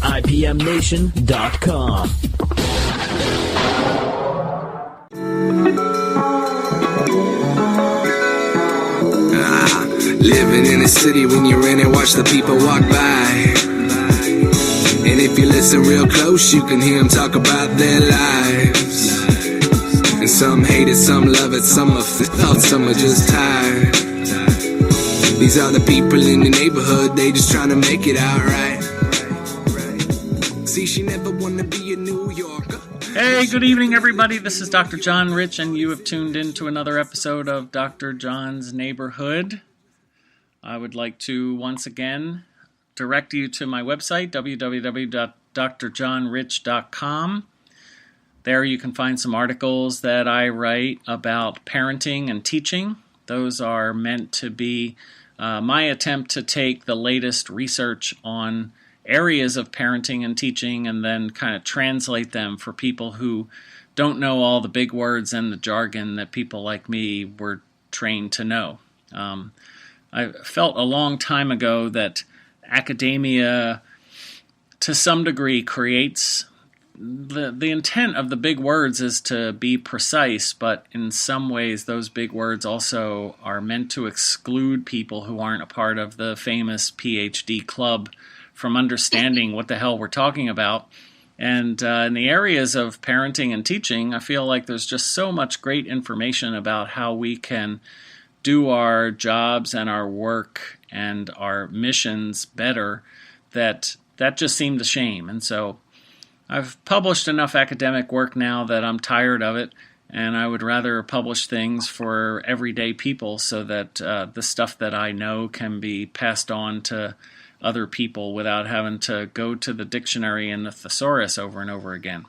IPMNation.com. Living in a city, when you're in it, watch the people walk by. And if you listen real close, you can hear them talk about their lives. And some hate it, some love it, some are felt, some are just tired. These are the people in the neighborhood, they just trying to make it out right. See, she never wanna be a New Yorker. Hey, good evening, everybody. This is Dr. John Rich, and you have tuned in to another episode of Dr. John's Neighborhood. I would like to once again direct you to my website, www.drjohnrich.com. There you can find some articles that I write about parenting and teaching. Those are meant to be my attempt to take the latest research on areas of parenting and teaching and then kind of translate them for people who don't know all the big words and the jargon that people like me were trained to know. I felt a long time ago that academia, to some degree, creates the intent of the big words is to be precise, but in some ways those big words also are meant to exclude people who aren't a part of the famous PhD club from understanding what the hell we're talking about. And in the areas of parenting and teaching, I feel like there's just so much great information about how we can do our jobs and our work and our missions better that just seemed a shame. And so I've published enough academic work now that I'm tired of it, and I would rather publish things for everyday people so that the stuff that I know can be passed on to other people without having to go to the dictionary and the thesaurus over and over again.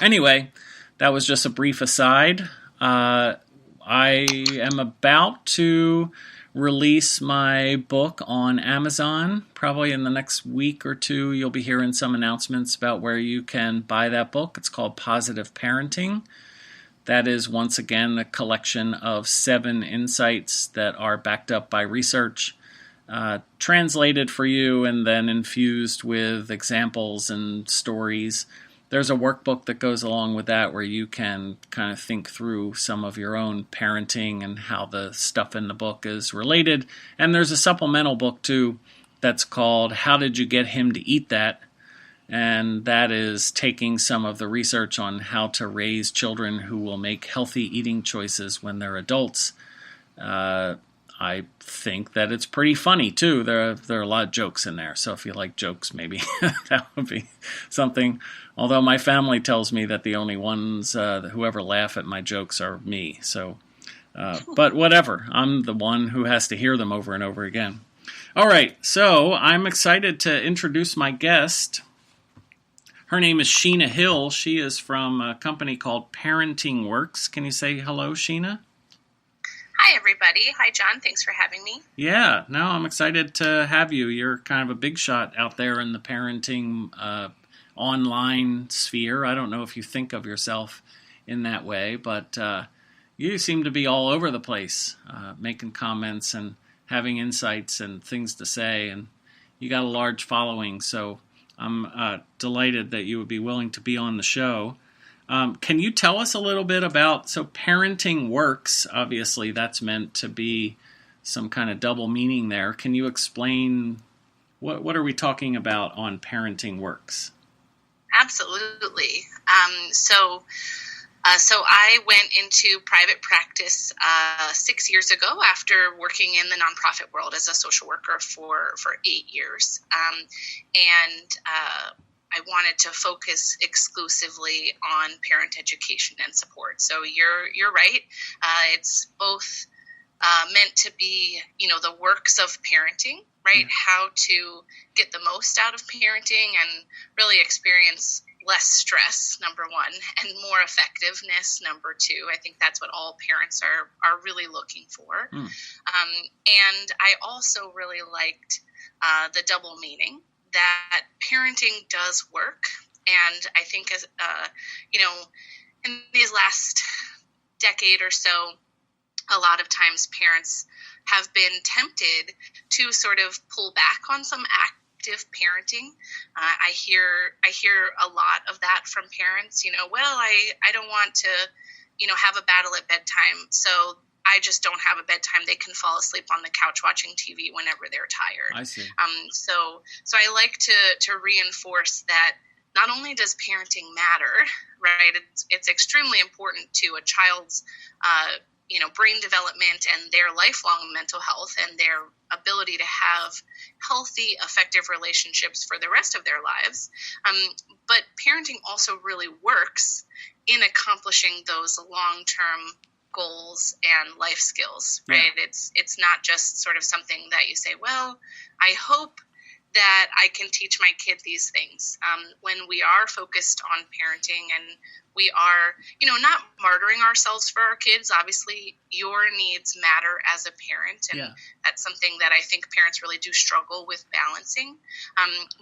Anyway, that was just a brief aside. I am about to release my book on Amazon. Probably in the next week or two, you'll be hearing some announcements about where you can buy that book. It's called Positive Parenting. That is, once again, a collection of 7 insights that are backed up by research, translated for you and then infused with examples and stories. There's a workbook that goes along with that where you can kind of think through some of your own parenting and how the stuff in the book is related. And there's a supplemental book, too, that's called How Did You Get Him to Eat That? And that is taking some of the research on how to raise children who will make healthy eating choices when they're adults. I think that it's pretty funny, too. There are a lot of jokes in there. So if you like jokes, maybe that would be something. Although my family tells me that the only ones who ever laugh at my jokes are me. So, but whatever. I'm the one who has to hear them over and over again. All right. So I'm excited to introduce my guest. Her name is Sheena Hill. She is from a company called Parenting Works. Can you say hello, Sheena? Hi, everybody. Hi, John. Thanks for having me. Yeah, no, I'm excited to have you. You're kind of a big shot out there in the parenting online sphere. I don't know if you think of yourself in that way, but you seem to be all over the place, making comments and having insights and things to say, and you got a large following, so I'm delighted that you would be willing to be on the show. Can you tell us a little bit about, so Parenting Works, obviously that's meant to be some kind of double meaning there. Can you explain what are we talking about on Parenting Works? Absolutely. So I went into private practice 6 years ago after working in the nonprofit world as a social worker for 8 years. I wanted to focus exclusively on parent education and support. So you're right. It's both meant to be, the works of parenting, right? How to get the most out of parenting and really experience less stress, number one, and more effectiveness, number two. I think that's what all parents are really looking for. And I also really liked the double meaning that parenting does work. And I think, in these last decade or so, a lot of times parents have been tempted to sort of pull back on some reactive parenting. I hear a lot of that from parents. Well, I don't want to, have a battle at bedtime, so I just don't have a bedtime. They can fall asleep on the couch watching TV whenever they're tired. I see. So I like to reinforce that not only does parenting matter, right? It's extremely important to a child's brain development and their lifelong mental health and their ability to have healthy, effective relationships for the rest of their lives. But parenting also really works in accomplishing those long-term goals and life skills, right? Yeah. It's not just sort of something that you say, well, I hope that I can teach my kid these things. When we are focused on parenting and we are, not martyring ourselves for our kids, obviously your needs matter as a parent. And that's something that I think parents really do struggle with balancing.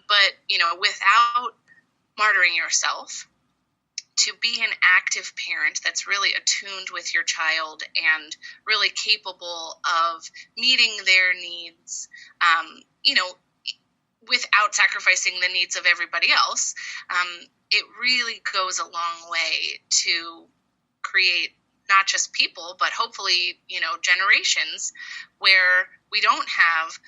But, without martyring yourself, to be an active parent that's really attuned with your child and really capable of meeting their needs, without sacrificing the needs of everybody else, it really goes a long way to create not just people, but hopefully, generations where we don't have,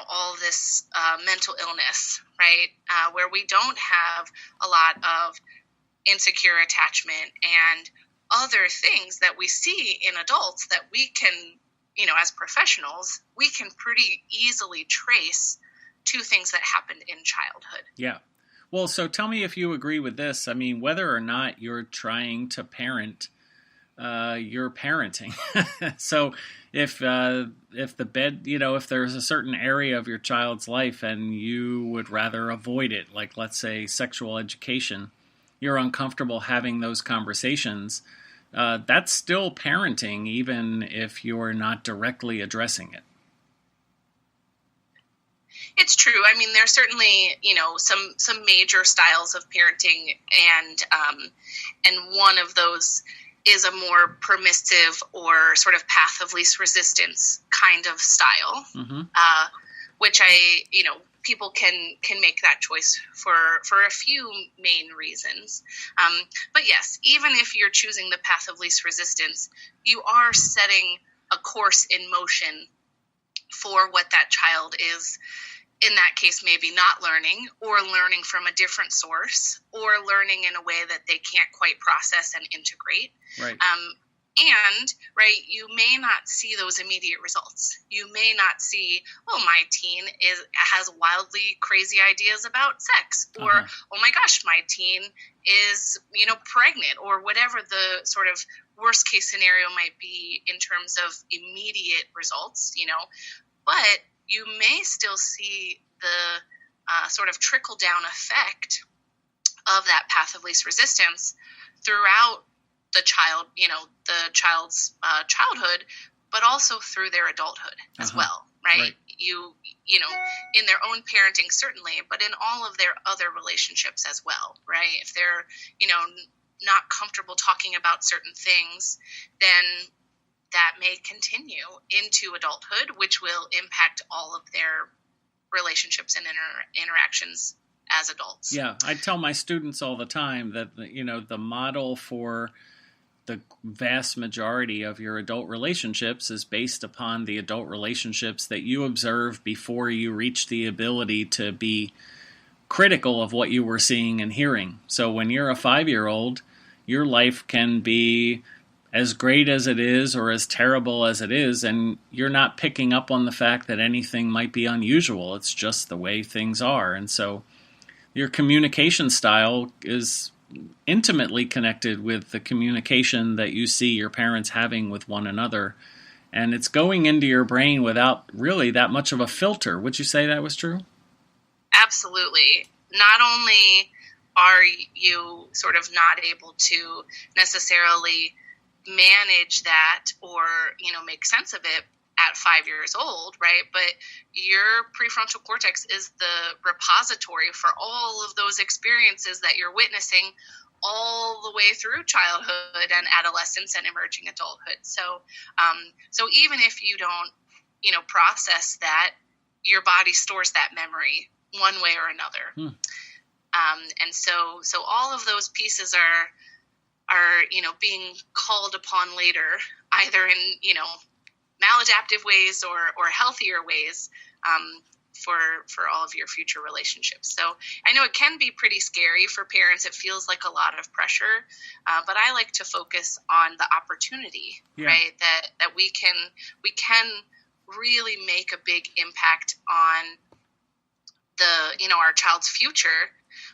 all this mental illness, right? Where we don't have a lot of insecure attachment and other things that we see in adults that we can, as professionals, we can pretty easily trace to things that happened in childhood. Yeah. Well, so tell me if you agree with this. I mean, whether or not you're trying to parent, you're parenting. So if the bed, if there's a certain area of your child's life and you would rather avoid it, like let's say sexual education, you're uncomfortable having those conversations, that's still parenting, even if you're not directly addressing it. It's true. I mean, there's certainly, some major styles of parenting, and one of those is a more permissive or sort of path of least resistance kind of style, which people can make that choice for a few main reasons. But yes, even if you're choosing the path of least resistance, you are setting a course in motion for what that child is, in that case, maybe not learning or learning from a different source or learning in a way that they can't quite process and integrate. Right. You may not see those immediate results. You may not see, my teen has wildly crazy ideas about sex, or, oh my gosh, my teen is, pregnant, or whatever the sort of worst case scenario might be in terms of immediate results, but you may still see the sort of trickle down effect of that path of least resistance throughout the child's childhood, but also through their adulthood as well, right? You in their own parenting, certainly, but in all of their other relationships as well, right? If they're, not comfortable talking about certain things, then that may continue into adulthood, which will impact all of their relationships and interactions as adults. Yeah, I tell my students all the time that, the model for the vast majority of your adult relationships is based upon the adult relationships that you observe before you reach the ability to be critical of what you were seeing and hearing. So when you're a 5-year-old, your life can be as great as it is or as terrible as it is, and you're not picking up on the fact that anything might be unusual. It's just the way things are. And so your communication style is intimately connected with the communication that you see your parents having with one another. And it's going into your brain without really that much of a filter. Would you say that was true? Absolutely. Not only are you sort of not able to necessarily manage that or, make sense of it at 5 years old, right? But your prefrontal cortex is the repository for all of those experiences that you're witnessing all the way through childhood and adolescence and emerging adulthood. So even if you don't, process that your body stores that memory one way or another. And so all of those pieces are, being called upon later, either in, maladaptive ways or healthier ways, for all of your future relationships. So I know it can be pretty scary for parents. It feels like a lot of pressure, but I like to focus on the opportunity, right? That we can really make a big impact on our child's future,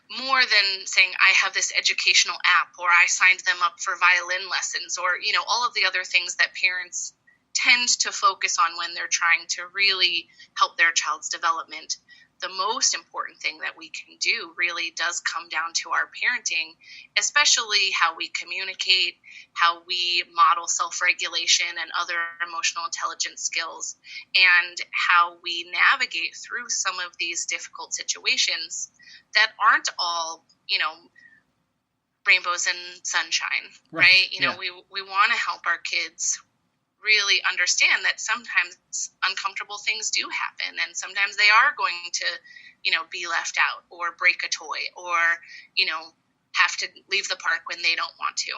more than saying, I have this educational app, or I signed them up for violin lessons, or, all of the other things that parents tend to focus on when they're trying to really help their child's development. The most important thing that we can do really does come down to our parenting, especially how we communicate, how we model self-regulation and other emotional intelligence skills, and how we navigate through some of these difficult situations that aren't all, rainbows and sunshine, right? We want to help our kids really understand that sometimes uncomfortable things do happen, and sometimes they are going to, be left out or break a toy or, have to leave the park when they don't want to.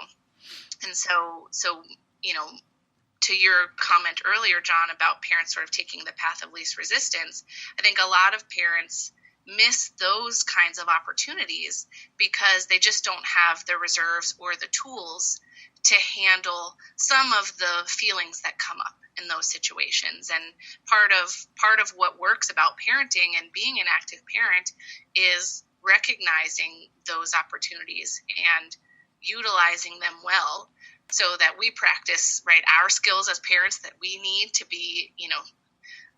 And so, to your comment earlier, John, about parents sort of taking the path of least resistance, I think a lot of parents miss those kinds of opportunities because they just don't have the reserves or the tools to handle some of the feelings that come up in those situations. And part of what works about parenting and being an active parent is recognizing those opportunities and utilizing them well, so that we practice, right, our skills as parents that we need to be,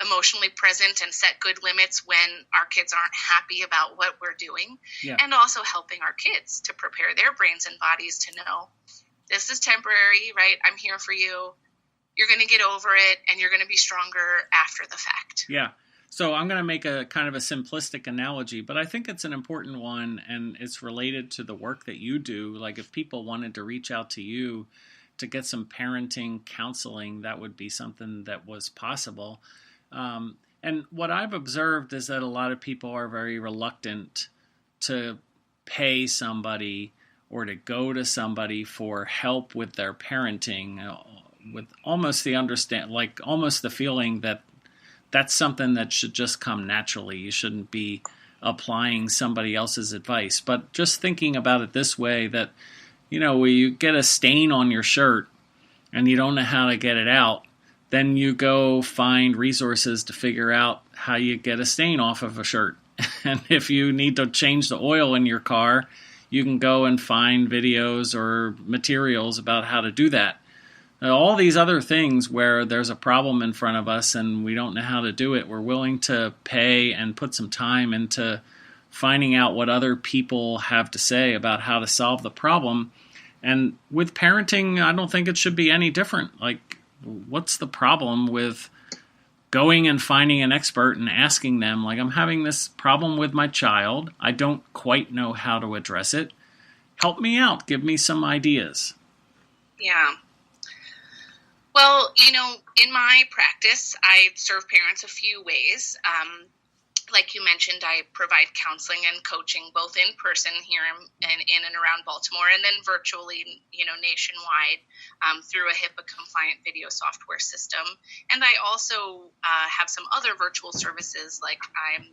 emotionally present and set good limits when our kids aren't happy about what we're doing, and also helping our kids to prepare their brains and bodies to know, this is temporary, right? I'm here for you. You're going to get over it, and you're going to be stronger after the fact. Yeah. So I'm going to make a kind of a simplistic analogy, but I think it's an important one, and it's related to the work that you do. Like, if people wanted to reach out to you to get some parenting counseling, that would be something that was possible. And what I've observed is that a lot of people are very reluctant to pay somebody or to go to somebody for help with their parenting, with almost the feeling that that's something that should just come naturally. You shouldn't be applying somebody else's advice. But just thinking about it this way, that, where you get a stain on your shirt and you don't know how to get it out, then you go find resources to figure out how you get a stain off of a shirt. And if you need to change the oil in your car, you can go and find videos or materials about how to do that. All these other things where there's a problem in front of us and we don't know how to do it, we're willing to pay and put some time into finding out what other people have to say about how to solve the problem. And with parenting, I don't think it should be any different. Like, what's the problem with going and finding an expert and asking them, like, I'm having this problem with my child. I don't quite know how to address it. Help me out. Give me some ideas. Yeah. Well, in my practice, I serve parents a few ways. Like you mentioned, I provide counseling and coaching both in person here in and around Baltimore, and then virtually, nationwide, through a HIPAA-compliant video software system. And I also have some other virtual services, like I'm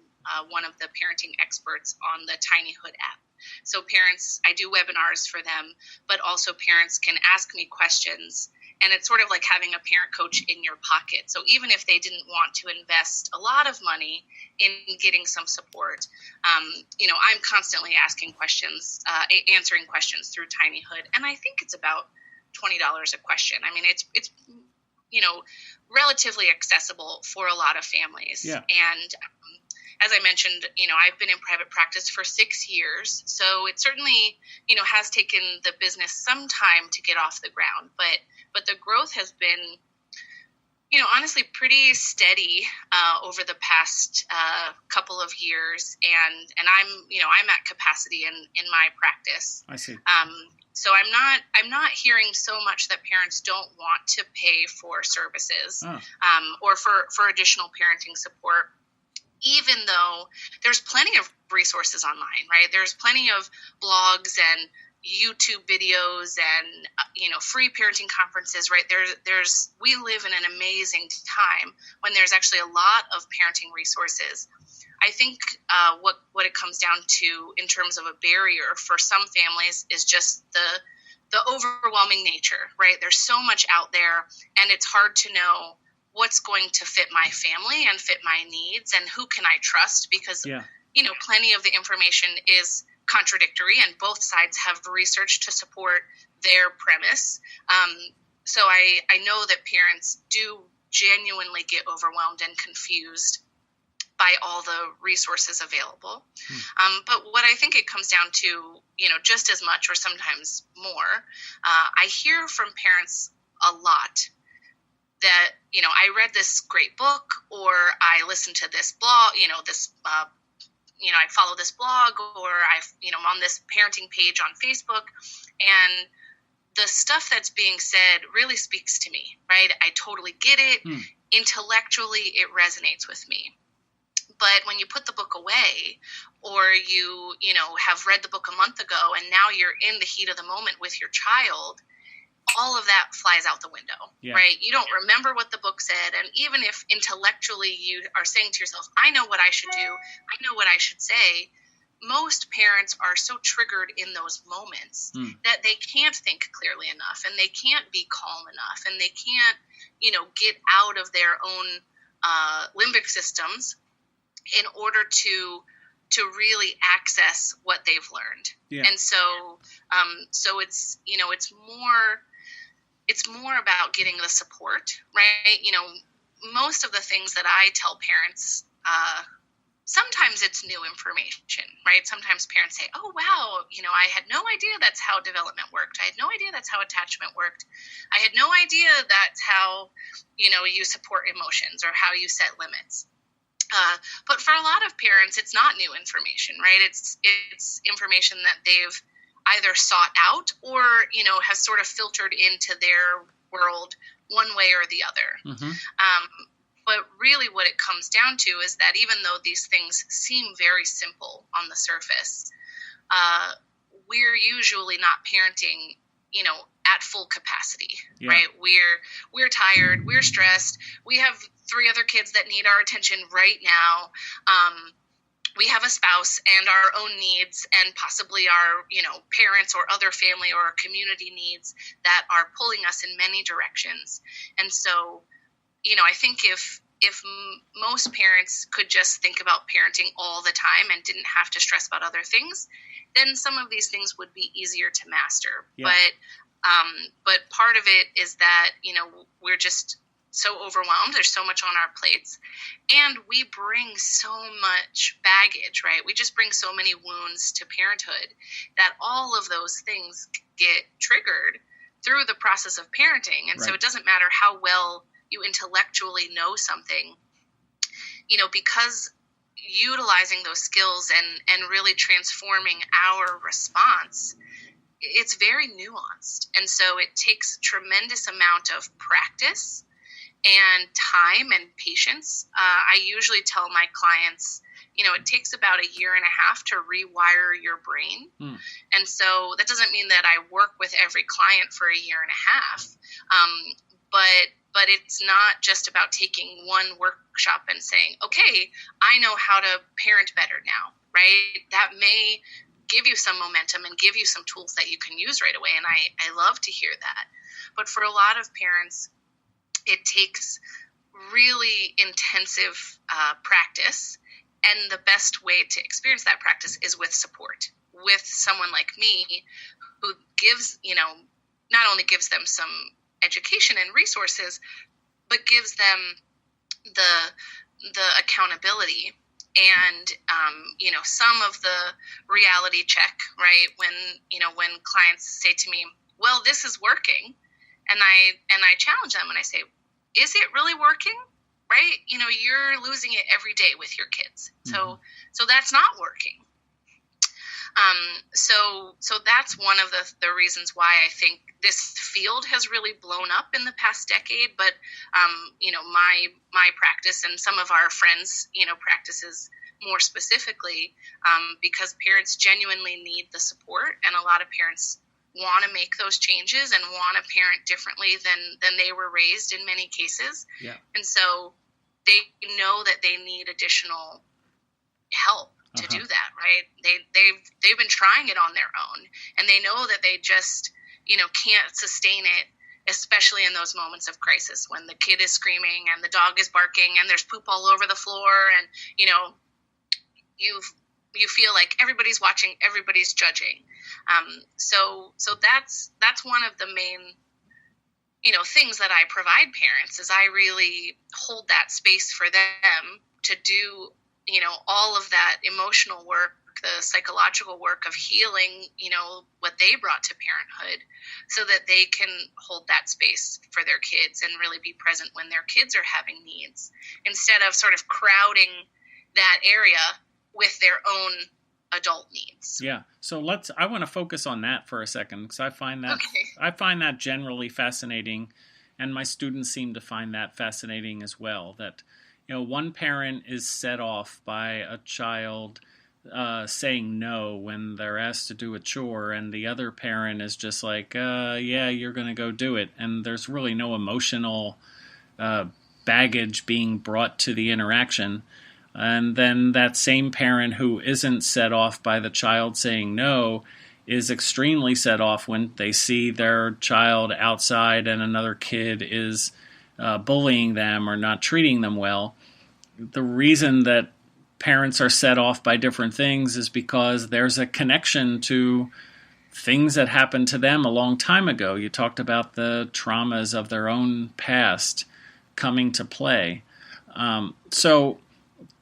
one of the parenting experts on the Tiny Hood app. So parents, I do webinars for them, but also parents can ask me questions. And it's sort of like having a parent coach in your pocket. So even if they didn't want to invest a lot of money in getting some support, I'm constantly asking questions, answering questions through Tiny Hood. And I think it's about $20 a question. I mean, it's relatively accessible for a lot of families. Yeah. And as I mentioned, I've been in private practice for 6 years. So it certainly, has taken the business some time to get off the ground. But the growth has been, honestly pretty steady over the past couple of years. And I'm at capacity in my practice. I see. So I'm not hearing so much that parents don't want to pay for services or for additional parenting support. even though there's plenty of resources online, right? There's plenty of blogs and YouTube videos and free parenting conferences, right? We live in an amazing time when there's actually a lot of parenting resources. I think what it comes down to in terms of a barrier for some families is just the overwhelming nature, right? There's so much out there, and it's hard to know what's going to fit my family and fit my needs, and who can I trust, because plenty of the information is contradictory, and both sides have research to support their premise. So I know that parents do genuinely get overwhelmed and confused by all the resources available. But what I think it comes down to, just as much or sometimes more, I hear from parents a lot that, I read this great book, or I listened to this blog, I follow this blog, or I'm on this parenting page on Facebook, and the stuff that's being said really speaks to me, right? I totally get it. Intellectually, it resonates with me. But when you put the book away, or you have read the book a month ago, and now you're in the heat of the moment with your child, all of that flies out the window, right? You don't remember what the book said. And even if intellectually you are saying to yourself, I know what I should do, I know what I should say, most parents are so triggered in those moments that they can't think clearly enough, and they can't be calm enough, and they can't, get out of their own limbic systems in order to really access what they've learned. And so it's more about getting the support, right? Most of the things that I tell parents, sometimes it's new information, right? Sometimes parents say, oh, wow, I had no idea that's how development worked. I had no idea that's how attachment worked. I had no idea that's how, you support emotions or how you set limits. But for a lot of parents, it's not new information, right? It's information that they've either sought out or, has sort of filtered into their world one way or the other. But really what it comes down to is that even though these things seem very simple on the surface, we're usually not parenting, at full capacity, right? We're tired, we're stressed, we have 3 other kids that need our attention right now. We have a spouse and our own needs, and possibly our, parents or other family or community needs that are pulling us in many directions. And so, I think if most parents could just think about parenting all the time and didn't have to stress about other things, then some of these things would be easier to master. But part of it is that, we're just so overwhelmed. There's so much on our plates, and we bring so much baggage, right? We just bring so many wounds to parenthood that all of those things get triggered through the process of parenting. And so it doesn't matter how well you intellectually know something, because utilizing those skills and really transforming our response, it's very nuanced. And so it takes a tremendous amount of practice and time and patience. I usually tell my clients, it takes about 1.5 years to rewire your brain. And so that doesn't mean that I work with every client for 1.5 years. But it's not just about taking one workshop and saying, okay, I know how to parent better now, right? That may give you some momentum and give you some tools that you can use right away. And I love to hear that. But for a lot of parents, it takes really intensive practice. And the best way to experience that practice is with support, with someone like me who gives, not only gives them some education and resources, but gives them the accountability and, some of the reality check, right? When clients say to me, well, this is working. And I challenge them and I say, is it really working? Right? You're losing it every day with your kids. So that's not working. So that's one of the reasons why I think this field has really blown up in the past decade. But my practice and some of our friends, practices more specifically, because parents genuinely need the support, and a lot of parents want to make those changes and want to parent differently than they were raised in many cases. Yeah. And so they know that they need additional help to do that, right? They've been trying it on their own, and they know that they just, can't sustain it, especially in those moments of crisis when the kid is screaming and the dog is barking and there's poop all over the floor, and you feel like everybody's watching, everybody's judging. So that's one of the main things that I provide parents, is I really hold that space for them to do all of that emotional work, the psychological work of healing, what they brought to parenthood, so that they can hold that space for their kids and really be present when their kids are having needs, instead of sort of crowding that area with their own adult needs. Yeah. So I want to focus on that for a second, because I find that generally fascinating, and my students seem to find that fascinating as well, that one parent is set off by a child saying no when they're asked to do a chore, and the other parent is just like, yeah, you're going to go do it. And there's really no emotional baggage being brought to the interaction. And then that same parent who isn't set off by the child saying no is extremely set off when they see their child outside and another kid is bullying them or not treating them well. The reason that parents are set off by different things is because there's a connection to things that happened to them a long time ago. You talked about the traumas of their own past coming to play. So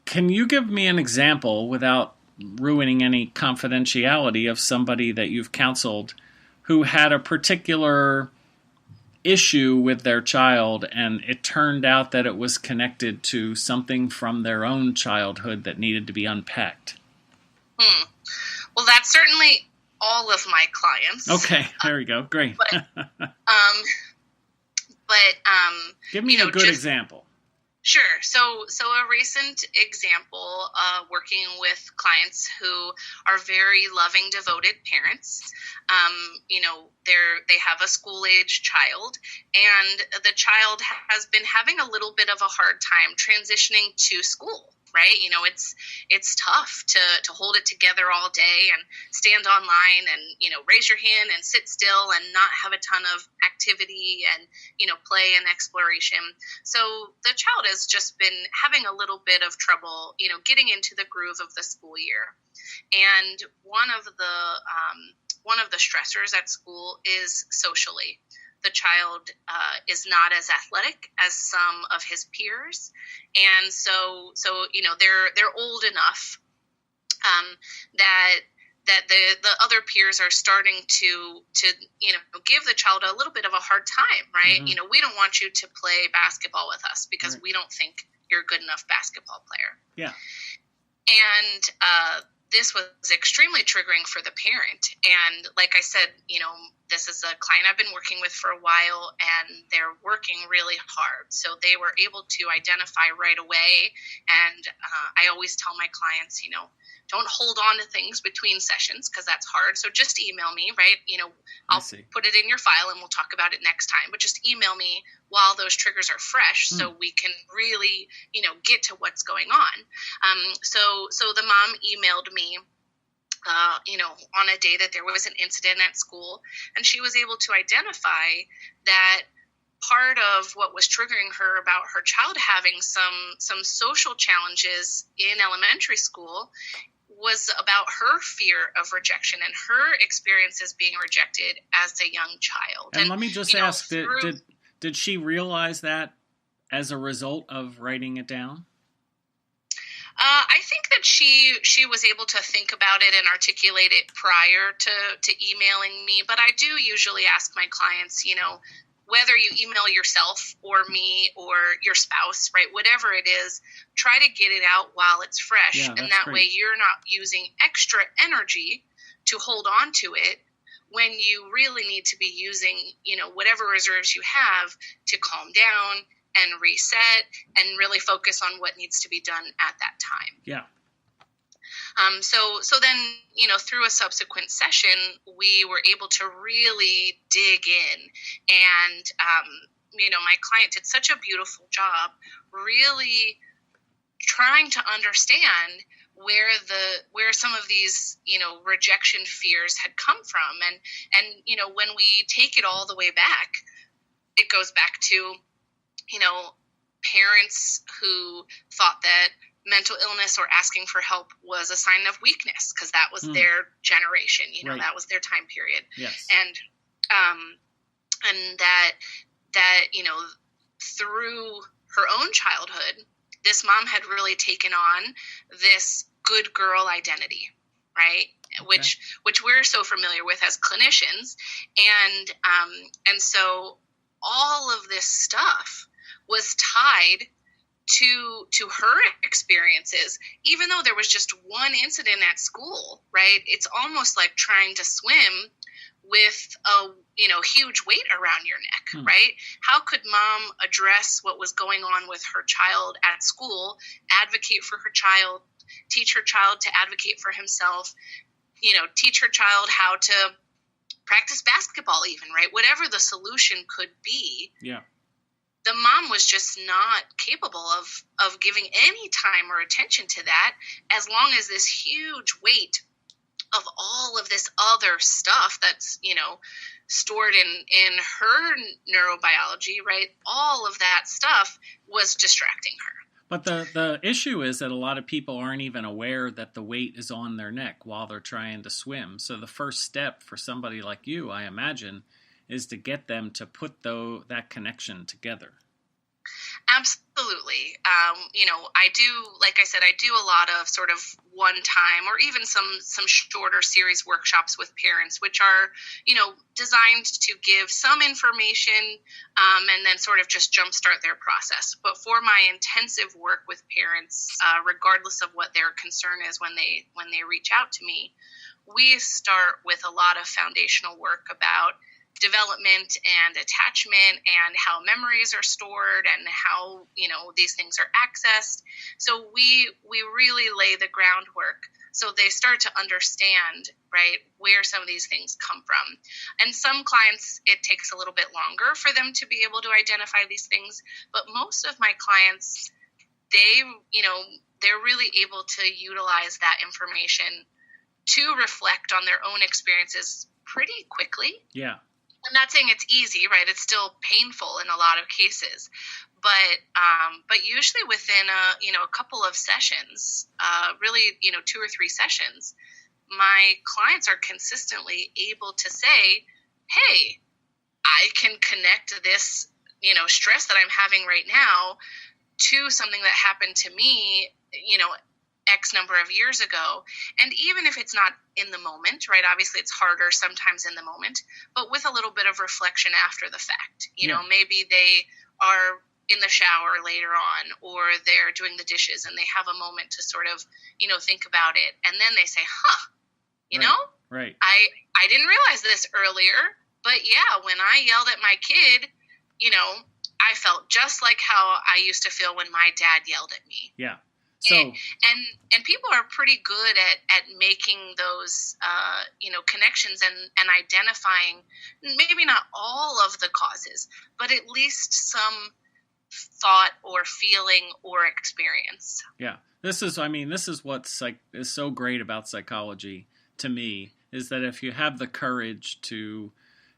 can you give me an example, without ruining any confidentiality, of somebody that you've counseled who had a particular issue with their child, and it turned out that it was connected to something from their own childhood that needed to be unpacked? Well, that's certainly all of my clients. Okay, there we go. Great. Give me a good example. Sure. So a recent example, working with clients who are very loving, devoted parents. They have a school-age child, and the child has been having a little bit of a hard time transitioning to school. Right? It's tough to hold it together all day and stand online and, raise your hand and sit still and not have a ton of activity and, play and exploration. So the child has just been having a little bit of trouble, getting into the groove of the school year. And one of the stressors at school is socially. The child is not as athletic as some of his peers, and so they're old enough that the other peers are starting to give the child a little bit of a hard time, right? Mm-hmm. We don't want you to play basketball with us because we don't think you're a good enough basketball player. Yeah, and this was extremely triggering for the parent. And like I said, this is a client I've been working with for a while, and they're working really hard. So they were able to identify right away. And I always tell my clients, don't hold on to things between sessions, because that's hard. So just email me, right? I'll put it in your file and we'll talk about it next time. But just email me while those triggers are fresh, so we can really, get to what's going on. So the mom emailed me, on a day that there was an incident at school, and she was able to identify that part of what was triggering her about her child having some social challenges in elementary school was about her fear of rejection and her experiences being rejected as a young child. And let me just ask, did she realize that as a result of writing it down? I think that she was able to think about it and articulate it prior to emailing me, but I do usually ask my clients, whether you email yourself or me or your spouse, right, whatever it is, try to get it out while it's fresh, and that way you're not using extra energy to hold on to it when you really need to be using, whatever reserves you have to calm down and reset and really focus on what needs to be done at that time. Yeah. So then, through a subsequent session, we were able to really dig in, and, my client did such a beautiful job really trying to understand where some of these, rejection fears had come from. And, when we take it all the way back, it goes back to, parents who thought that mental illness or asking for help was a sign of weakness because that was their generation, right. That was their time period. Yes. And that, through her own childhood, this mom had really taken on this good girl identity, right? Okay. Which we're so familiar with as clinicians. And so all of this stuff was tied to her experiences, even though there was just one incident at school, right? It's almost like trying to swim with a huge weight around your neck, right? How could mom address what was going on with her child at school, advocate for her child, teach her child to advocate for himself, teach her child how to practice basketball even, right? Whatever the solution could be. Yeah. The mom was just not capable of giving any time or attention to that, as long as this huge weight of all of this other stuff that's, stored in her neurobiology, right? All of that stuff was distracting her. But the issue is that a lot of people aren't even aware that the weight is on their neck while they're trying to swim. So the first step for somebody like you, I imagine, is to get them to put that connection together. Absolutely. I do a lot of sort of one time or even some shorter series workshops with parents, which are, designed to give some information and then sort of just jumpstart their process. But for my intensive work with parents, regardless of what their concern is when they reach out to me, we start with a lot of foundational work about development and attachment and how memories are stored and how, these things are accessed. So we really lay the groundwork so they start to understand, right, where some of these things come from. And some clients, it takes a little bit longer for them to be able to identify these things. But most of my clients, they're really able to utilize that information to reflect on their own experiences pretty quickly. Yeah. I'm not saying it's easy, right? It's still painful in a lot of cases, but usually within a couple of sessions, really 2 or 3 sessions, my clients are consistently able to say, "Hey, I can connect this stress that I'm having right now to something that happened to me, X number of years ago." And even if it's not in the moment, right? Obviously it's harder sometimes in the moment, but with a little bit of reflection after the fact, maybe they are in the shower later on, or they're doing the dishes and they have a moment to sort of, think about it. And then they say, right. I didn't realize this earlier, but yeah, when I yelled at my kid, I felt just like how I used to feel when my dad yelled at me. Yeah. So, and people are pretty good at making those, connections and identifying maybe not all of the causes, but at least some thought or feeling or experience. Yeah. This is what is so great about psychology to me, is that if you have the courage to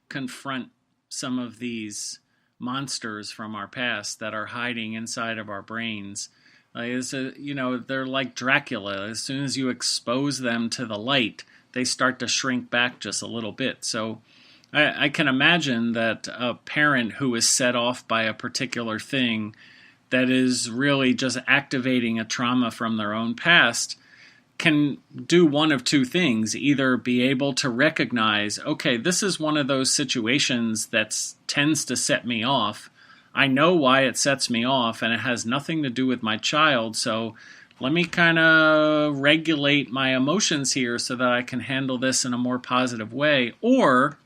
confront some of these monsters from our past that are hiding inside of our brains, they're like Dracula. As soon as you expose them to the light, they start to shrink back just a little bit. So I can imagine that a parent who is set off by a particular thing that is really just activating a trauma from their own past can do one of two things. Either be able to recognize, okay, this is one of those situations that tends to set me off. I know why it sets me off, and it has nothing to do with my child, so let me kind of regulate my emotions here so that I can handle this in a more positive way. Or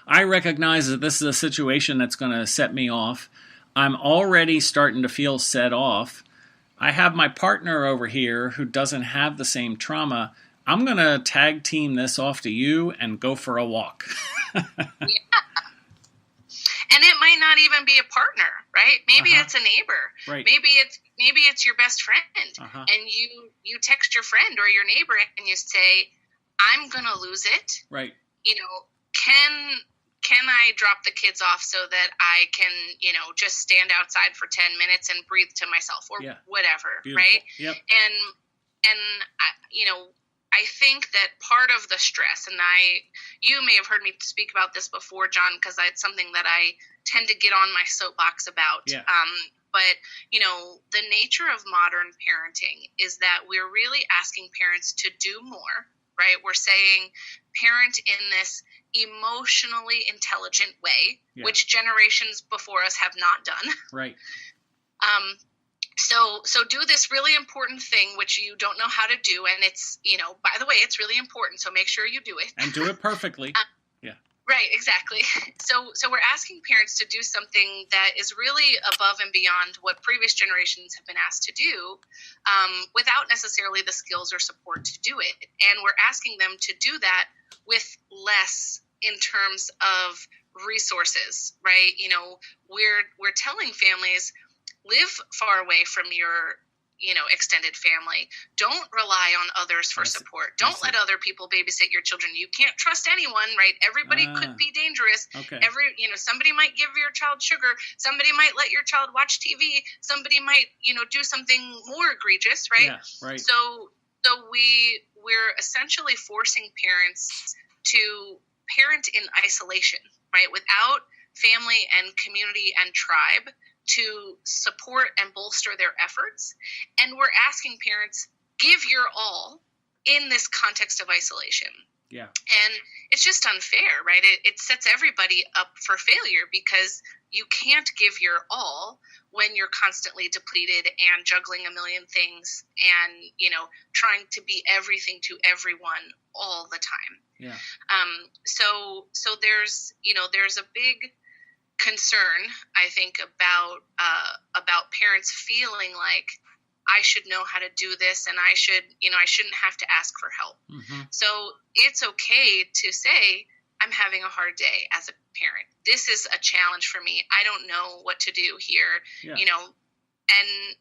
I recognize that this is a situation that's going to set me off. I'm already starting to feel set off. I have my partner over here who doesn't have the same trauma. I'm going to tag team this off to you and go for a walk. Yeah. And it might not even be a partner, right? Maybe it's a neighbor. Right. Maybe it's your best friend. And you text your friend or your neighbor and you say, I'm going to lose it. Right. You know, can I drop the kids off so that I can, you know, just stand outside for 10 minutes and breathe to myself or whatever, Beautiful. right? Yep. And you know, I think that part of the stress, and you may have heard me speak about this before, John, because it's something that I tend to get on my soapbox about. Yeah. But, you know, the nature of modern parenting is that we're really asking parents to do more, right? We're saying parent in this emotionally intelligent way, which generations before us have not done. Right. So do this really important thing, which you don't know how to do. And it's, you know, by the way, it's really important. So make sure you do it. And do it perfectly. Right, exactly. So we're asking parents to do something that is really above and beyond what previous generations have been asked to do, without necessarily the skills or support to do it. And we're asking them to do that with less in terms of resources, right? You know, we're telling families, live far away from your, you know, extended family. Don't rely on others for support. Don't let other people babysit your children. You can't trust anyone, right? Everybody could be dangerous. Okay. Somebody might give your child sugar. Somebody might let your child watch TV. Somebody might, you know, do something more egregious, right? Yeah, right. So we're essentially forcing parents to parent in isolation, right? Without family and community and tribe to support and bolster their efforts. And we're asking parents, give your all in this context of isolation. Yeah. And it's just unfair, right? It sets everybody up for failure because you can't give your all when you're constantly depleted and juggling a million things and, you know, trying to be everything to everyone all the time. Yeah. So there's a big concern, I think, about parents feeling like I should know how to do this and I shouldn't have to ask for help. Mm-hmm. So it's okay to say, I'm having a hard day as a parent. This is a challenge for me. I don't know what to do here, you know, and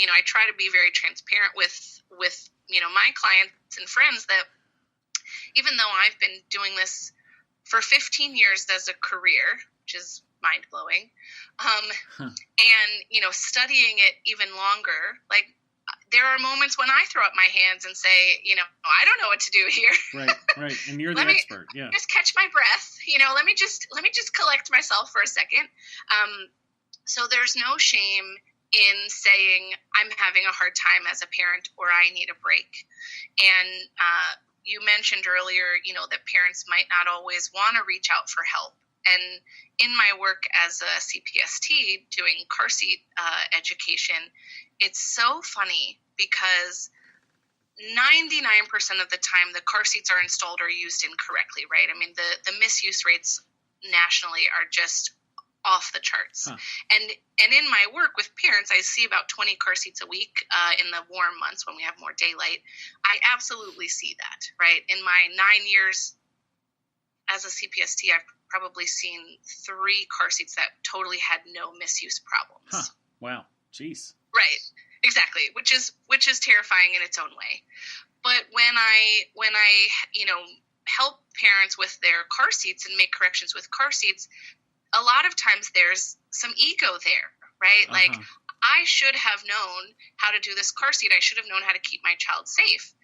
I try to be very transparent with, you know, my clients and friends that even though I've been doing this for 15 years as a career, which is mind-blowing, and, you know, studying it even longer, like, there are moments when I throw up my hands and say, you know, I don't know what to do here. Right. And you're the expert. Yeah. Just catch my breath. You know, let me just collect myself for a second. So there's no shame in saying I'm having a hard time as a parent or I need a break. And you mentioned earlier, you know, that parents might not always want to reach out for help. And in my work as a CPST doing car seat education, it's so funny because 99% of the time the car seats are installed or used incorrectly, right? I mean, the misuse rates nationally are just off the charts. Huh. And in my work with parents, I see about 20 car seats a week in the warm months when we have more daylight. I absolutely see that, right? In my 9 years as a CPST, I've probably seen 3 car seats that totally had no misuse problems. Huh. Wow. Jeez. Right. Exactly. Which is terrifying in its own way. But when I, you know, help parents with their car seats and make corrections with car seats, a lot of times there's some ego there, right? Like, I should have known how to do this car seat. I should have known how to keep my child safe.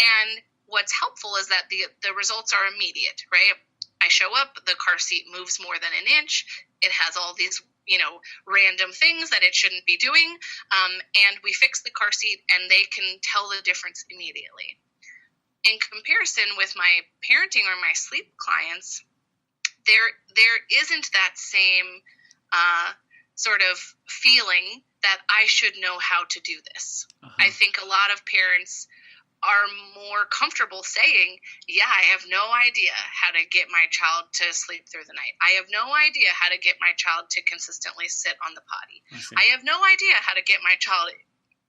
And what's helpful is that the results are immediate, right? I show up, the car seat moves more than an inch. It has all these, you know, random things that it shouldn't be doing. And we fix the car seat and they can tell the difference immediately. In comparison with my parenting or my sleep clients, there isn't that same sort of feeling that I should know how to do this. Uh-huh. I think a lot of parents are more comfortable saying, yeah, I have no idea how to get my child to sleep through the night. I have no idea how to get my child to consistently sit on the potty. I have no idea how to get my child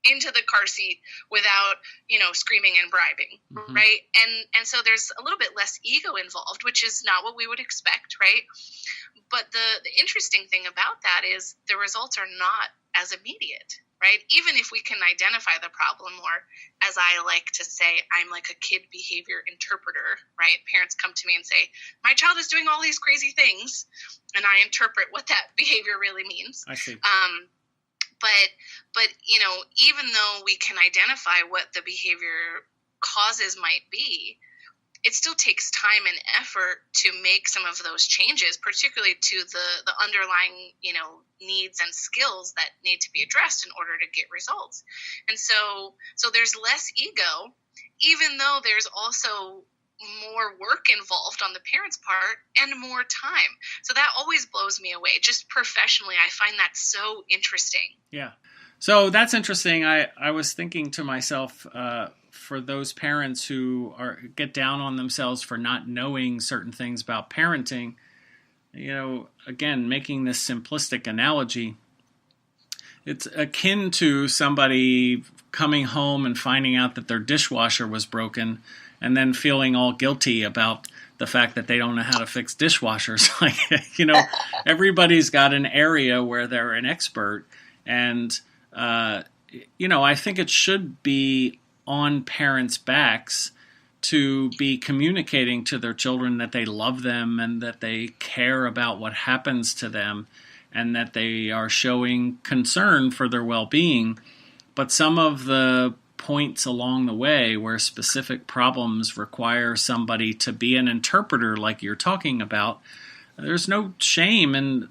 into the car seat without, screaming and bribing, right? And so there's a little bit less ego involved, which is not what we would expect, right? But the interesting thing about that is the results are not as immediate, right? Even if we can identify the problem, or as I like to say, I'm like a kid behavior interpreter, right? Parents come to me and say, my child is doing all these crazy things, and I interpret what that behavior really means. I see. But even though we can identify what the behavior causes might be, it still takes time and effort to make some of those changes, particularly to the underlying, needs and skills that need to be addressed in order to get results. And so there's less ego, even though there's also more work involved on the parents' part and more time. So that always blows me away. Just professionally, I find that so interesting. Yeah. So that's interesting. I was thinking to myself, for those parents who get down on themselves for not knowing certain things about parenting, again, making this simplistic analogy, it's akin to somebody coming home and finding out that their dishwasher was broken and then feeling all guilty about the fact that they don't know how to fix dishwashers. Everybody's got an area where they're an expert. And, I think it should be on parents' backs to be communicating to their children that they love them and that they care about what happens to them and that they are showing concern for their well-being. But some of the points along the way where specific problems require somebody to be an interpreter like you're talking about, there's no shame in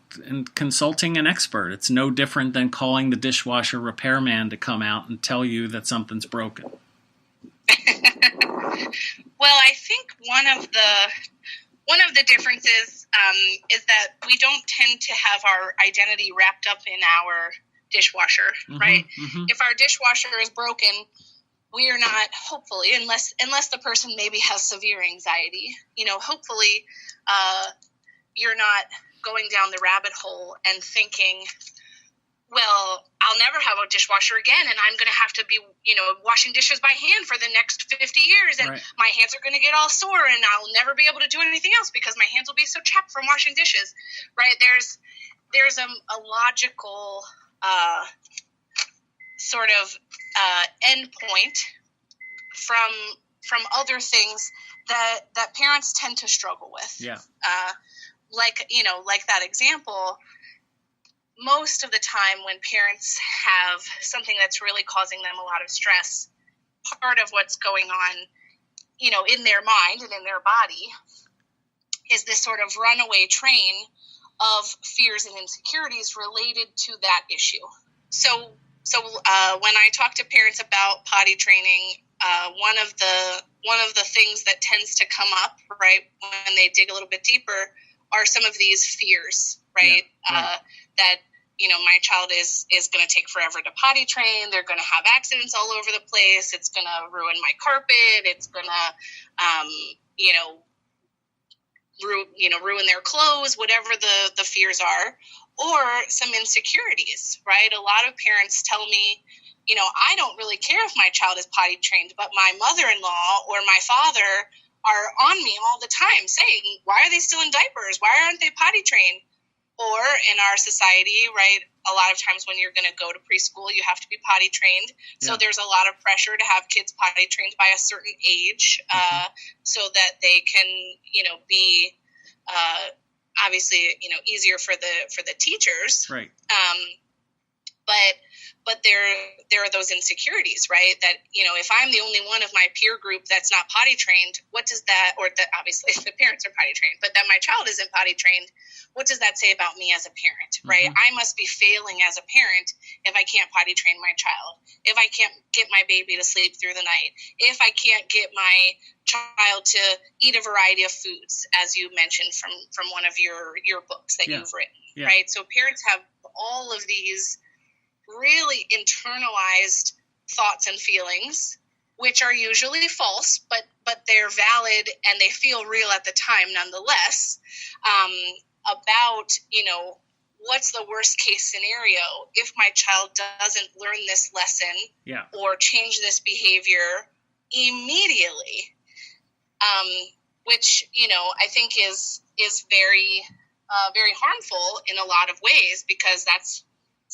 consulting an expert. It's no different than calling the dishwasher repairman to come out and tell you that something's broken. Well, I think one of the differences is that we don't tend to have our identity wrapped up in our dishwasher, right? Mm-hmm. If our dishwasher is broken, we are not, hopefully, unless the person maybe has severe anxiety, hopefully you're not going down the rabbit hole and thinking, well, I'll never have a dishwasher again, and I'm going to have to be, washing dishes by hand for the next 50 years, and right. My hands are going to get all sore, and I'll never be able to do anything else because my hands will be so chapped from washing dishes, right? There's a logical sort of end point from other things that parents tend to struggle with. Yeah. Like that example, most of the time when parents have something that's really causing them a lot of stress, part of what's going on, in their mind and in their body is this sort of runaway train of fears and insecurities related to that issue. So when I talk to parents about potty training, one of the things that tends to come up, right, when they dig a little bit deeper, are some of these fears, right? Yeah, right. That my child is going to take forever to potty train. They're going to have accidents all over the place. It's going to ruin my carpet. It's going to, ruin their clothes, whatever the fears are, or some insecurities, right? A lot of parents tell me, I don't really care if my child is potty trained, but my mother-in-law or my father are on me all the time saying, why are they still in diapers? Why aren't they potty trained? Or in our society, right, a lot of times when you're going to go to preschool, you have to be potty trained. So there's a lot of pressure to have kids potty trained by a certain age, so that they can, be obviously, easier for the teachers. Right. But there are those insecurities, right? That, if I'm the only one of my peer group that's not potty trained, what does that, or that obviously the parents are potty trained, but that my child isn't potty trained, what does that say about me as a parent, right? I must be failing as a parent if I can't potty train my child, if I can't get my baby to sleep through the night, if I can't get my child to eat a variety of foods, as you mentioned from one of your books that you've written, right? So parents have all of these really internalized thoughts and feelings, which are usually false, but they're valid and they feel real at the time nonetheless, about, what's the worst case scenario if my child doesn't learn this lesson or change this behavior immediately, which, I think is very, very harmful in a lot of ways, because it's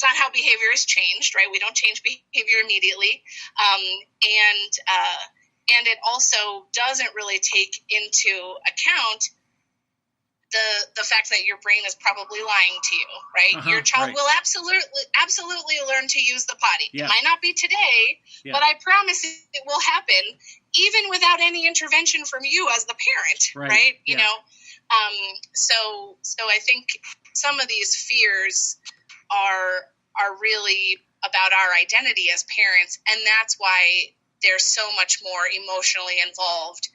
not how behavior is changed, right? We don't change behavior immediately. And it also doesn't really take into account the fact that your brain is probably lying to you, right? Your child will absolutely learn to use the potty. It might not be today, but I promise it will happen even without any intervention from you as the parent, right? So I think some of these fears are really about our identity as parents, and that's why they're so much more emotionally involved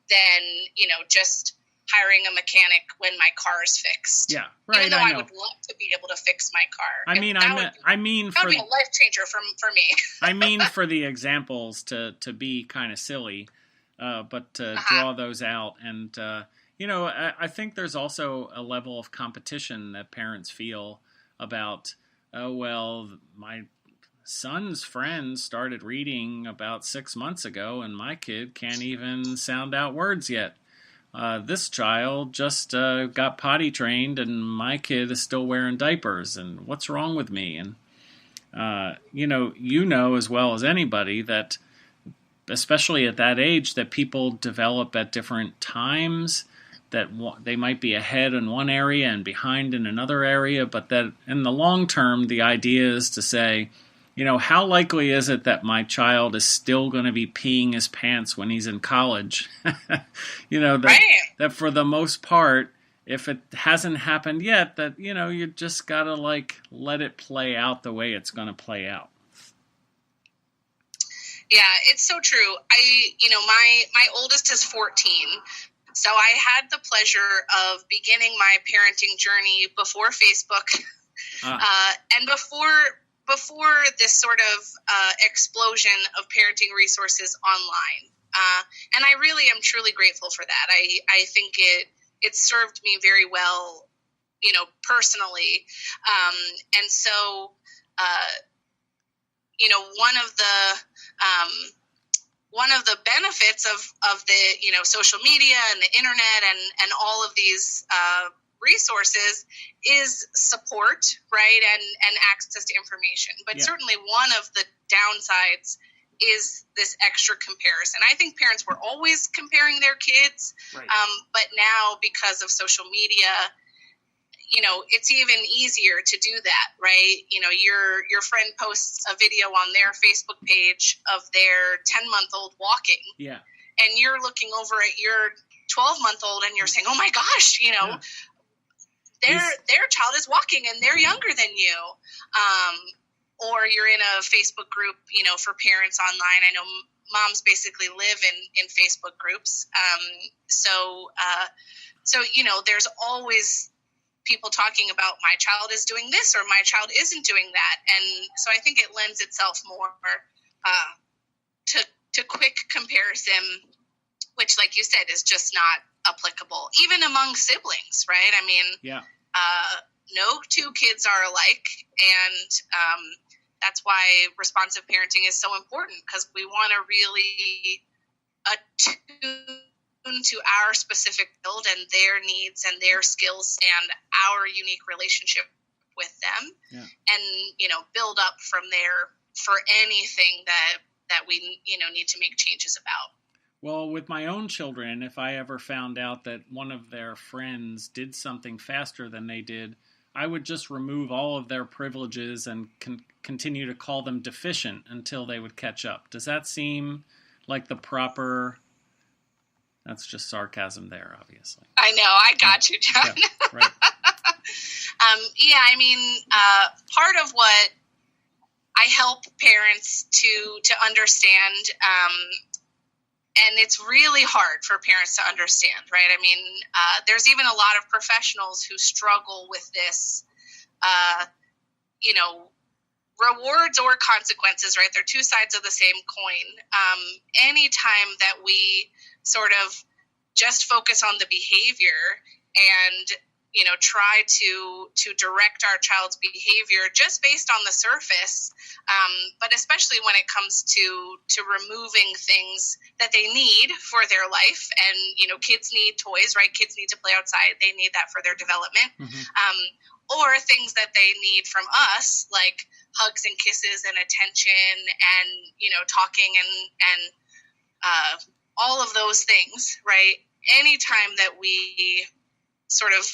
than, just hiring a mechanic when my car is fixed. Yeah, right. Even though I would love to be able to fix my car. That would be a life changer for me. I mean, for the examples to be kind of silly, but to draw those out. And, I think there's also a level of competition that parents feel about, my son's friends started reading about 6 months ago, and my kid can't even sound out words yet. This child just got potty trained, and my kid is still wearing diapers, and what's wrong with me? And, as well as anybody that, especially at that age, that people develop at different times, that they might be ahead in one area and behind in another area, but that in the long term, the idea is to say, how likely is it that my child is still going to be peeing his pants when he's in college? That for the most part, if it hasn't happened yet, that, you just got to let it play out the way it's going to play out. Yeah, it's so true. My oldest is 14. So I had the pleasure of beginning my parenting journey before Facebook and before this sort of explosion of parenting resources online. And I really am truly grateful for that. I think it served me very well, personally. And so, one of the benefits of the, social media and the internet and all of these resources is support, right, and access to information. But certainly one of the downsides is this extra comparison. I think parents were always comparing their kids, but now because of social media, it's even easier to do that, right? Your friend posts a video on their Facebook page of their 10-month-old walking, and you're looking over at your 12-month-old and you're saying, "Oh my gosh, their child is walking and they're younger than you." Or you're in a Facebook group, for parents online. I know moms basically live in Facebook groups. So there's always people talking about my child is doing this or my child isn't doing that. And so I think it lends itself more to quick comparison, which, like you said, is just not applicable, even among siblings, right? I mean, no two kids are alike. And that's why responsive parenting is so important, because we want to really attune to our specific build and their needs and their skills and our unique relationship with them, and build up from there for anything that we need to make changes about. Well, with my own children, if I ever found out that one of their friends did something faster than they did, I would just remove all of their privileges and continue to call them deficient until they would catch up. Does that seem like the proper... That's just sarcasm there, obviously. I know. I got you, John. Yeah, right. Part of what I help parents to understand, and it's really hard for parents to understand, right? I mean, there's even a lot of professionals who struggle with this, rewards or consequences, right? They're two sides of the same coin. Anytime that we sort of just focus on the behavior and, try to direct our child's behavior just based on the surface, but especially when it comes to removing things that they need for their life. And, kids need toys, right? Kids need to play outside. They need that for their development. Or things that they need from us, like hugs and kisses and attention and, talking and all of those things, right? Anytime that we sort of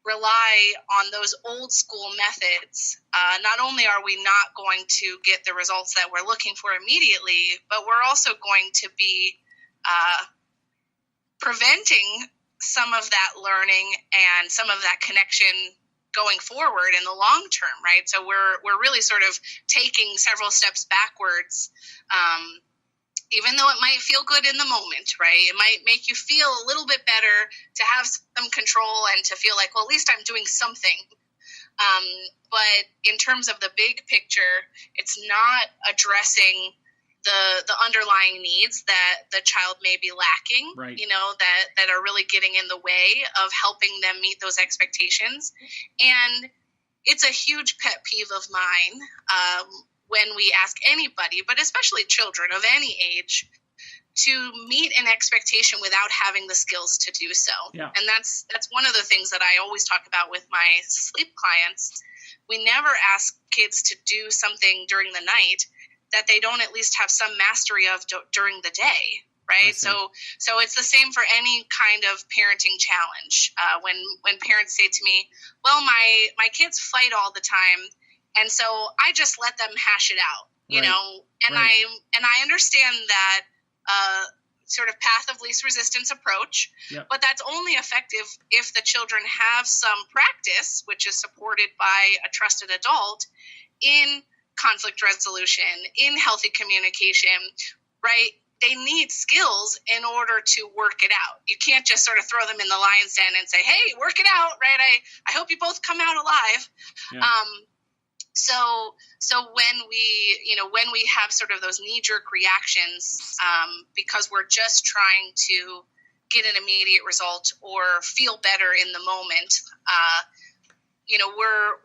rely on those old school methods, not only are we not going to get the results that we're looking for immediately, but we're also going to be preventing some of that learning and some of that connection going forward in the long term, right? So we're really sort of taking several steps backwards, even though it might feel good in the moment, right? It might make you feel a little bit better to have some control and to feel like, well, at least I'm doing something. But in terms of the big picture, it's not addressing the underlying needs that the child may be lacking, right, that are really getting in the way of helping them meet those expectations. And it's a huge pet peeve of mine when we ask anybody, but especially children of any age, to meet an expectation without having the skills to do so. Yeah. And that's one of the things that I always talk about with my sleep clients. We never ask kids to do something during the night that they don't at least have some mastery of during the day, right? So it's the same for any kind of parenting challenge. When parents say to me, well, my kids fight all the time, and so I just let them hash it out, you know, and I understand that sort of path of least resistance approach, but that's only effective if the children have some practice, which is supported by a trusted adult, in conflict resolution, in healthy communication, right? They need skills in order to work it out. You can't just sort of throw them in the lion's den and say, hey, work it out, right? I hope you both come out alive. Yeah. So when we have sort of those knee-jerk reactions, because we're just trying to get an immediate result or feel better in the moment,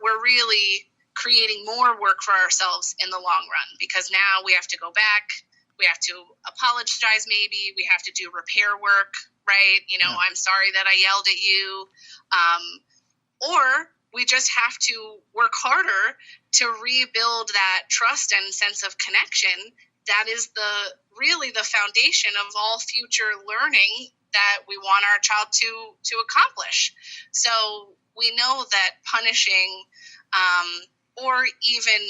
we're really creating more work for ourselves in the long run, because now we have to go back, we have to apologize, maybe we have to do repair work, right? I'm sorry that I yelled at you, or we just have to work harder to rebuild that trust and sense of connection that is really the foundation of all future learning that we want our child to accomplish. So we know that punishing, or even,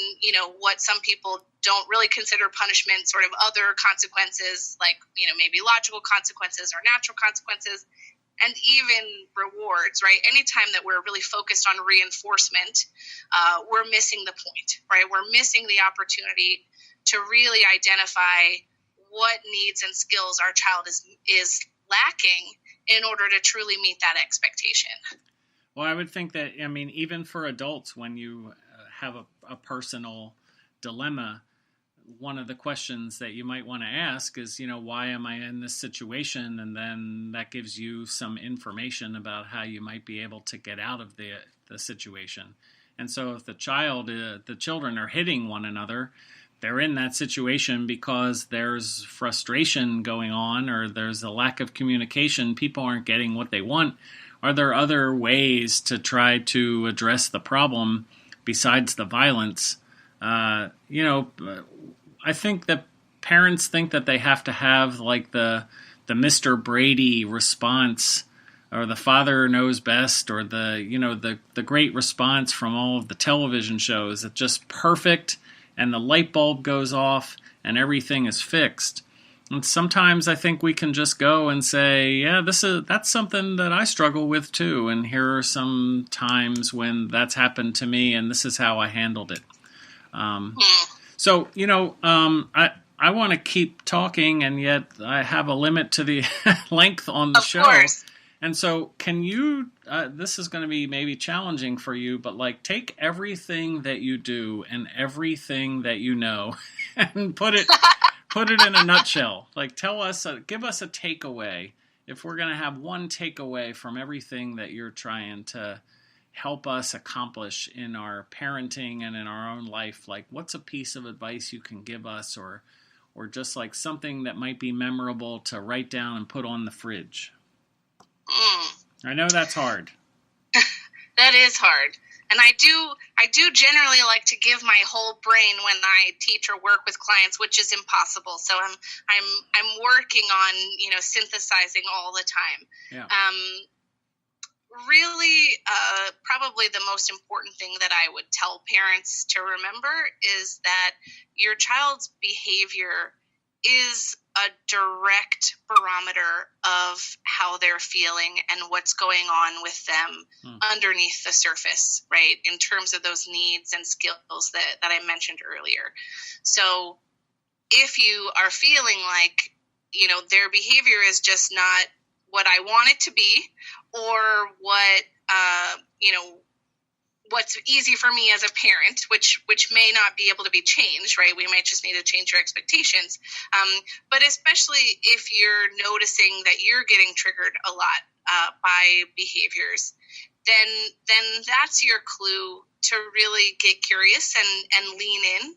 what some people don't really consider punishment, sort of other consequences, like, maybe logical consequences or natural consequences, and even rewards, right? Anytime that we're really focused on reinforcement, we're missing the point, right? We're missing the opportunity to really identify what needs and skills our child is lacking in order to truly meet that expectation. Well, I would think that, even for adults, when you have a personal dilemma, one of the questions that you might want to ask is, why am I in this situation? And then that gives you some information about how you might be able to get out of the situation. And so if the children are hitting one another, they're in that situation because there's frustration going on, or there's a lack of communication. People aren't getting what they want. Are there other ways to try to address the problem besides the violence? I think that parents think that they have to have like the Mr. Brady response, or the father knows best, or the great response from all of the television shows. It's just perfect, and the light bulb goes off, and everything is fixed. And sometimes I think we can just go and say, yeah, that's something that I struggle with too, and here are some times when that's happened to me, and this is how I handled it. So, I want to keep talking, and yet I have a limit to the length on the show. Course. And so can you, this is going to be maybe challenging for you, but like take everything that you do and everything that you know and put it in a nutshell. Like give us a takeaway. If we're going to have one takeaway from everything that you're trying to help us accomplish in our parenting and in our own life, like what's a piece of advice you can give us, or just like something that might be memorable to write down and put on the fridge? I know that's hard. That is hard. And I do generally like to give my whole brain when I teach or work with clients, which is impossible. So I'm working on, synthesizing all the time. Yeah. Really, probably the most important thing that I would tell parents to remember is that your child's behavior is a direct barometer of how they're feeling and what's going on with them underneath the surface, right? In terms of those needs and skills that I mentioned earlier. So if you are feeling like, their behavior is just not what I want it to be, or what, what's easy for me as a parent, which may not be able to be changed, right? We might just need to change your expectations. But especially if you're noticing that you're getting triggered a lot by behaviors, then that's your clue to really get curious and lean in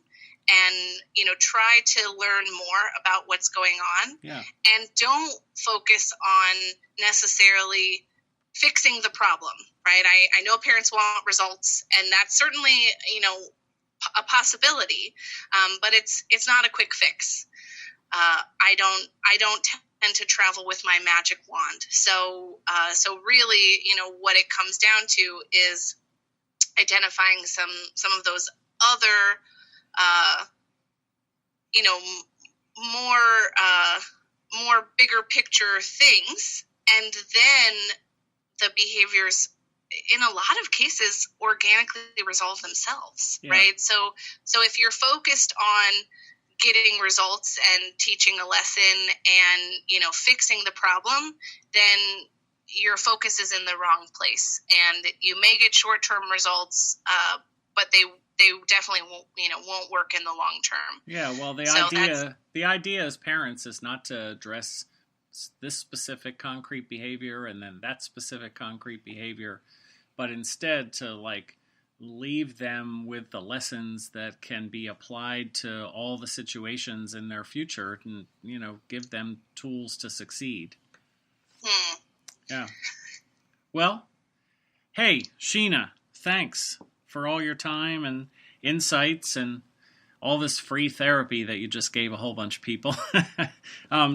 and, try to learn more about what's going on. Yeah. And don't focus on necessarily fixing the problem, right? I know parents want results, and that's certainly, a possibility, but it's not a quick fix. I don't tend to travel with my magic wand. So really, what it comes down to is identifying some of those other, more bigger picture things, and then the behaviors in a lot of cases organically resolve themselves, right? So if you're focused on getting results and teaching a lesson and, fixing the problem, then your focus is in the wrong place, and you may get short-term results, but they definitely won't work in the long term. Yeah, well, the idea as parents is not to address this specific concrete behavior and then that specific concrete behavior, but instead to leave them with the lessons that can be applied to all the situations in their future, and give them tools to succeed. Yeah. Well, hey, Sheena, thanks for all your time and insights and all this free therapy that you just gave a whole bunch of people.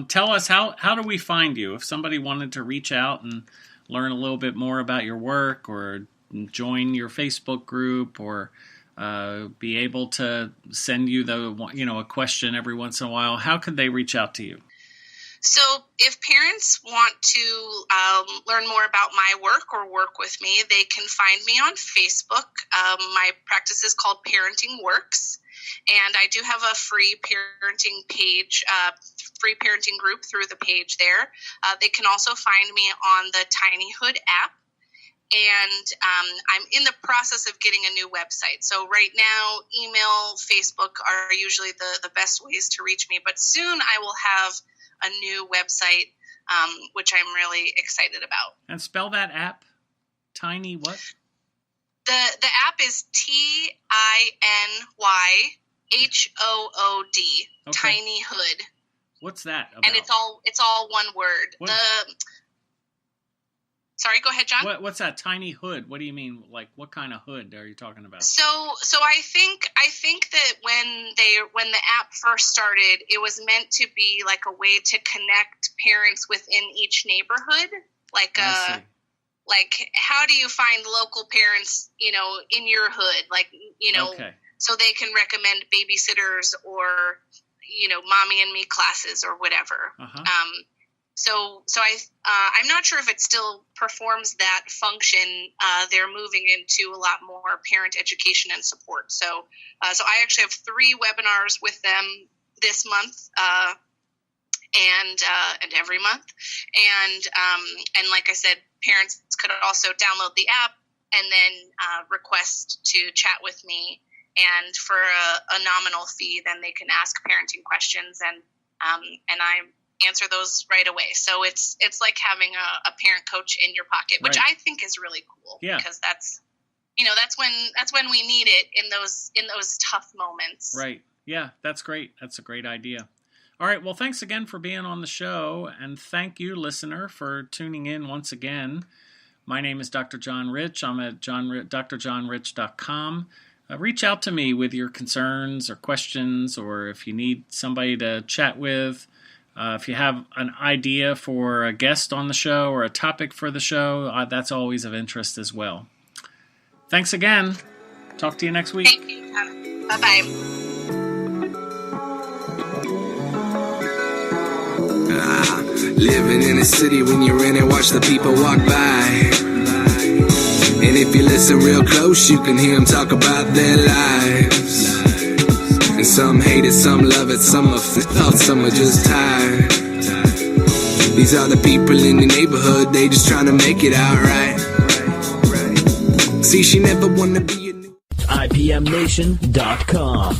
Tell us, how do we find you? If somebody wanted to reach out and learn a little bit more about your work, or join your Facebook group, or be able to send you a question every once in a while, how could they reach out to you? So if parents want to learn more about my work or work with me, they can find me on Facebook. My practice is called Parenting Works, and I do have a free parenting page, free parenting group through the page there. They can also find me on the Tiny Hood app. And I'm in the process of getting a new website. So right now, email, Facebook are usually the best ways to reach me. But soon I will have a new website, which I'm really excited about. And spell that app. Tiny what? The app is TinyHood. Okay. Tiny Hood. What's that about? And it's all one word. What? Sorry, go ahead, John. What's that, Tiny Hood? What do you mean? Like, what kind of hood are you talking about? So I think that when the app first started, it was meant to be like a way to connect parents within each neighborhood. Like how do you find local parents, in your hood? Okay. So they can recommend babysitters or, mommy and me classes or whatever. Uh-huh. So I'm not sure if it still performs that function. They're moving into a lot more parent education and support. So I actually have 3 webinars with them this month, and every month. And like I said, parents could also download the app and then request to chat with me. And for a nominal fee, then they can ask parenting questions, and I answer those right away. So it's like having a parent coach in your pocket, which I think is really cool. Yeah. Because that's when we need it in those tough moments. Right. Yeah, that's great. That's a great idea. All right. Well, thanks again for being on the show, and thank you, listener, for tuning in once again. My name is Dr. John Rich. I'm at drjohnrich.com. Reach out to me with your concerns or questions, or if you need somebody to chat with. If you have an idea for a guest on the show or a topic for the show, that's always of interest as well. Thanks again. Talk to you next week. Thank you. Bye-bye. Living in a city, when you're in it, watch the people walk by. And if you listen real close, you can hear them talk about their lives. And some hate it, some love it, some are felt, some are just tired. These are the people in the neighborhood, they just trying to make it out right. See, she never wanna be a new IPMNation.com